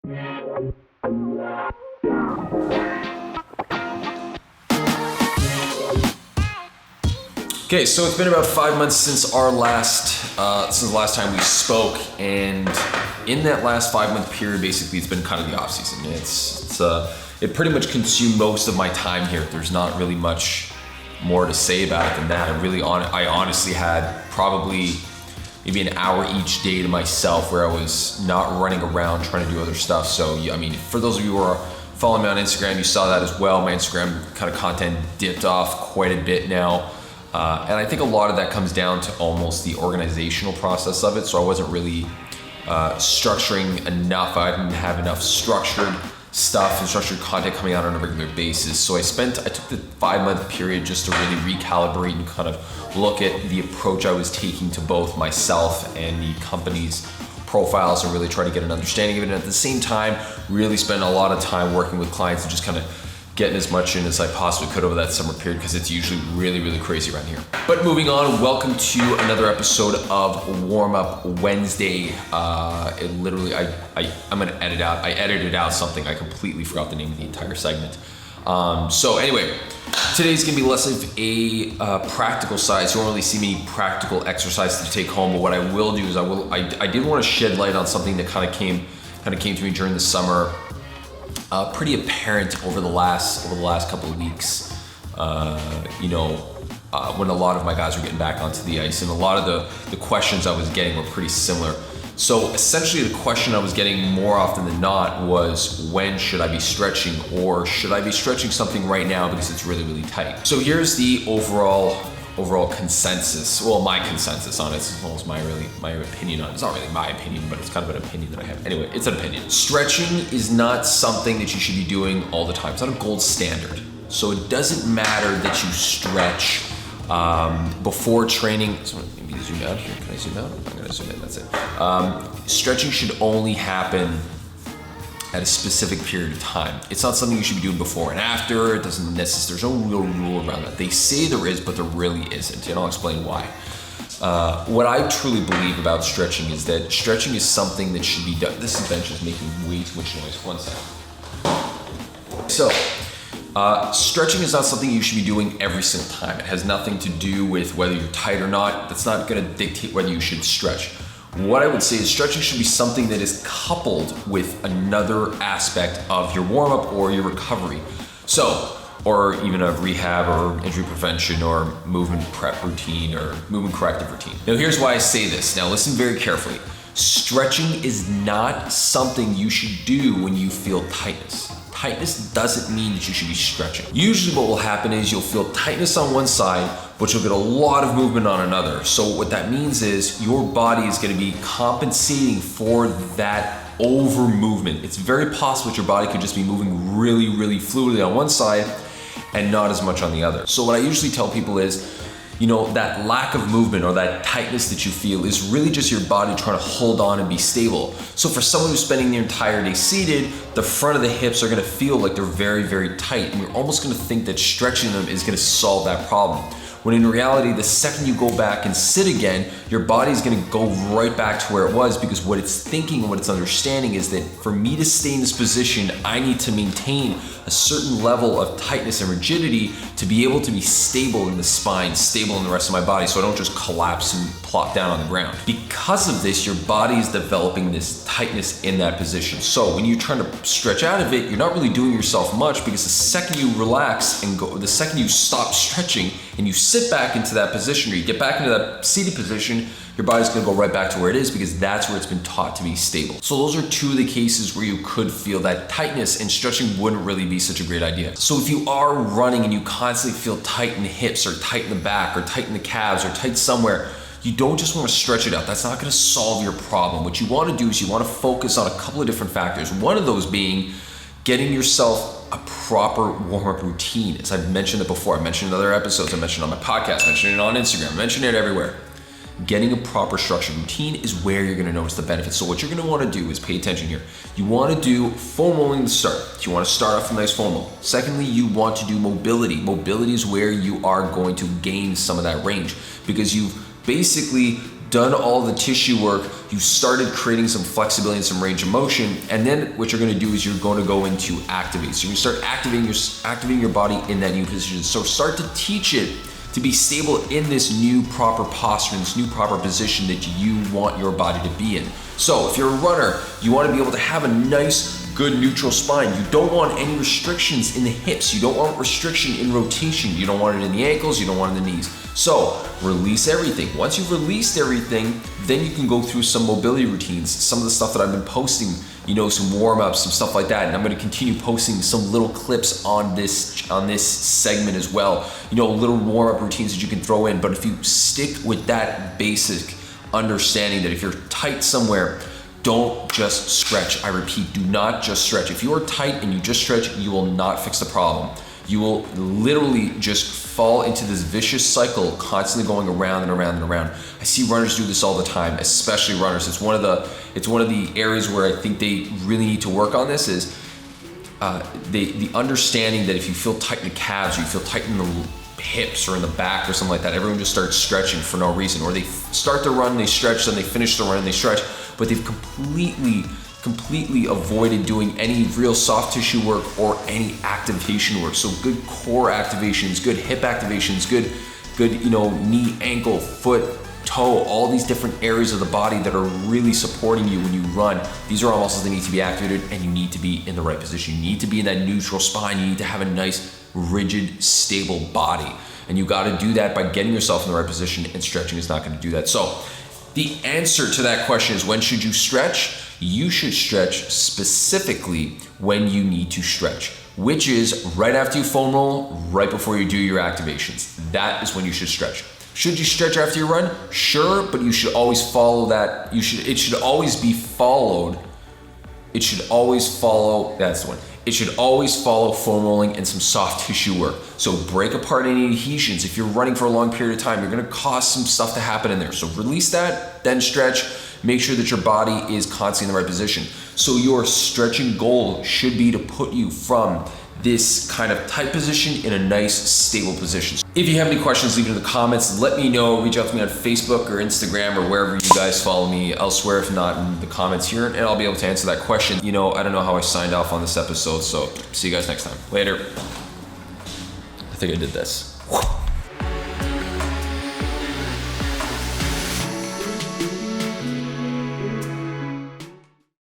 Okay, so it's been about 5 months since the last time we spoke, and in that last 5 month period, basically, it's been kind of the off season. It pretty much consumed most of my time here. There's not really much more to say about it than that. I honestly had probably maybe an hour each day to myself where I was not running around trying to do other stuff. So, I mean, for those of you who are following me on Instagram, you saw that as well. My Instagram kind of content dipped off quite a bit now. And I think a lot of that comes down to almost the organizational process of it. So I wasn't really structuring enough. I didn't have enough structured stuff and structured content coming out on a regular basis. So I took the 5 month period just to really recalibrate and kind of look at the approach I was taking to both myself and the company's profiles and really try to get an understanding of it. And at the same time, really spend a lot of time working with clients and just kind of getting as much in as I possibly could over that summer period, because it's usually really, really crazy around here. But moving on, welcome to another episode of Warm Up Wednesday. I'm gonna edit out. I edited out something. I completely forgot the name of the entire segment. So anyway, today's gonna be less of a practical side, so you won't really see many practical exercises to take home. But what I will do is I did want to shed light on something that kind of came to me during the summer. Pretty apparent over the last couple of weeks, when a lot of my guys were getting back onto the ice, and a lot of the questions I was getting were pretty similar. So essentially the question I was getting more often than not was, when should I be stretching, or should I be stretching something right now because it's really, really tight? So here's the overall consensus. Well, my consensus on it, as well as my opinion on it. It's not really my opinion, but it's kind of an opinion that I have. Anyway, it's an opinion. Stretching is not something that you should be doing all the time. It's not a gold standard. So it doesn't matter that you stretch before training. So maybe zoom out here. Can I zoom out? I'm gonna zoom in, that's it. Stretching should only happen at a specific period of time. It's not something you should be doing before and after. It doesn't necessarily, there's no real rule around that. They say there is, but there really isn't, and I'll explain why. What I truly believe about stretching is that stretching is something that should be done. This bench is making way too much noise. One second. So, stretching is not something you should be doing every single time. It has nothing to do with whether you're tight or not. That's not gonna dictate whether you should stretch. What I would say is stretching should be something that is coupled with another aspect of your warm-up or your recovery. So, or even a rehab or injury prevention or movement prep routine or movement corrective routine. Now here's why I say this. Now listen very carefully. Stretching is not something you should do when you feel tightness. Tightness doesn't mean that you should be stretching. Usually what will happen is you'll feel tightness on one side, but you'll get a lot of movement on another. So what that means is your body is gonna be compensating for that over movement. It's very possible that your body could just be moving really, really fluidly on one side and not as much on the other. So what I usually tell people is, that lack of movement or that tightness that you feel is really just your body trying to hold on and be stable. So for someone who's spending the entire day seated, the front of the hips are gonna feel like they're very, very tight, and you're almost gonna think that stretching them is gonna solve that problem. When in reality, the second you go back and sit again, your body's gonna go right back to where it was, because what it's thinking and what it's understanding is that for me to stay in this position, I need to maintain a certain level of tightness and rigidity to be able to be stable in the spine, stable in the rest of my body, so I don't just collapse and plop down on the ground. Because of this, your body is developing this tightness in that position. So when you're trying to stretch out of it, you're not really doing yourself much, because the second you relax and go, the second you stop stretching and you sit back into that position, or you get back into that seated position, your body's gonna go right back to where it is, because that's where it's been taught to be stable. So those are two of the cases where you could feel that tightness, and stretching wouldn't really be such a great idea. So if you are running and you constantly feel tight in the hips or tight in the back or tight in the calves or tight somewhere, you don't just want to stretch it out. That's not gonna solve your problem. What you wanna do is you wanna focus on a couple of different factors. One of those being getting yourself a proper warm-up routine. As I've mentioned it before, I mentioned in other episodes, I mentioned it on my podcast, I mentioned it on Instagram, I mentioned it everywhere. Getting a proper structured routine is where you're gonna notice the benefits. So what you're gonna wanna do is pay attention here. You wanna do foam rolling to start. You wanna start off with a nice foam roll. Secondly, you want to do mobility. Mobility is where you are going to gain some of that range, because you've basically done all the tissue work, you started creating some flexibility and some range of motion, and then what you're gonna do is you're going to go into activate. So you're gonna start activating your body in that new position. So start to teach it to be stable in this new proper posture, in this new proper position that you want your body to be in. So if you're a runner, you wanna be able to have a nice, good neutral spine. You don't want any restrictions in the hips. You don't want restriction in rotation. You don't want it in the ankles. You don't want it in the knees. So release everything. Once you've released everything, then you can go through some mobility routines, some of the stuff that I've been posting, some warm-ups, some stuff like that. And I'm gonna continue posting some little clips on this segment as well. Little warm-up routines that you can throw in. But if you stick with that basic understanding that if you're tight somewhere, don't just stretch. I repeat, do not just stretch. If you are tight and you just stretch, you will not fix the problem. You will literally just fall into this vicious cycle, constantly going around and around and around. I see runners do this all the time, especially runners. It's one of the areas where I think they really need to work on this is the understanding that if you feel tight in the calves, or you feel tight in the hips or in the back or something like that, everyone just starts stretching for no reason. Or they start the run, they stretch, then they finish the run and they stretch, but they've completely avoided doing any real soft tissue work or any activation work. So good core activations, good hip activations, good knee, ankle, foot, toe, all these different areas of the body that are really supporting you when you run. These are all muscles that need to be activated, and you need to be in the right position. You need to be in that neutral spine. You need to have a nice, rigid, stable body. And you gotta do that by getting yourself in the right position, and stretching is not gonna do that. So the answer to that question is, when should you stretch? You should stretch specifically when you need to stretch, which is right after you foam roll, right before you do your activations. That is when you should stretch. Should you stretch after you run? Sure, but you should always follow that. It should always be followed. It should always follow, that's the one. It should always follow foam rolling and some soft tissue work. So break apart any adhesions. If you're running for a long period of time, you're gonna cause some stuff to happen in there. So release that, then stretch. Make sure that your body is constantly in the right position. So your stretching goal should be to put you from this kind of tight position in a nice, stable position. If you have any questions, leave it in the comments. Let me know. Reach out to me on Facebook or Instagram or wherever you guys follow me elsewhere, if not in the comments here, and I'll be able to answer that question. I don't know how I signed off on this episode, so see you guys next time. Later. I think I did this.